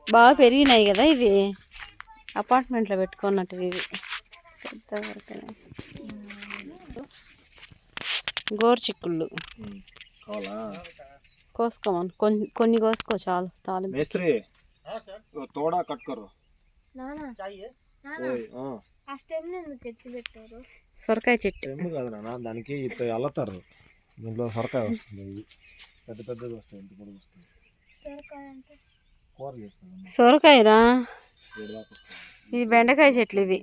బాగా పెరిగినాయి కదా ఇవి, అపార్ట్మెంట్లో పెట్టుకున్నట్టు ఇవి పెద్ద గోరుచిక్కుళ్ళు కోసుకోమని కొన్ని కోసుకో చాలు. తోడా కట్టుకోరు సొరకాయ చెట్టు కాదు నాన్న, దానికి అల్లతారు. దీంట్లో సొరకాయ వస్తుంది, పెద్ద పెద్దది వస్తాయి, ఇంత పొడుగు వస్తాయి. కూర చేస్తాను సొరకాయరా, ఇది బెండకాయ చెట్లు ఇవి.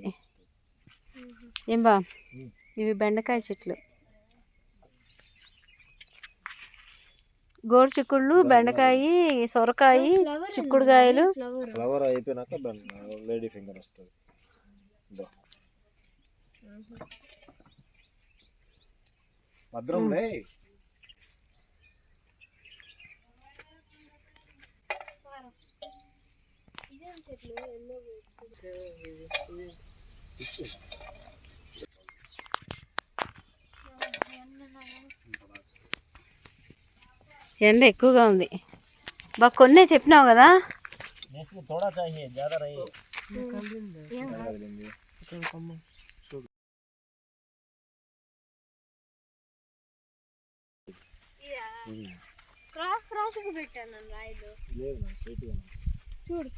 ఏం బా, ఇవి బెండకాయ చెట్లు. గోరు చిక్కుళ్ళు, బెండకాయ, సొరకాయ, చిక్కుడుకాయలు. ఫ్లవర్ అయిపోయినాక లేడీ ఫింగర్ వస్తుంది. భద్రం లే. ఎండ ఎక్కువగా ఉంది. బాగా కొన్నే చెప్పినావు కదా. క్రాస్ క్రాస్ పెట్టాను రాయిలు చూడు.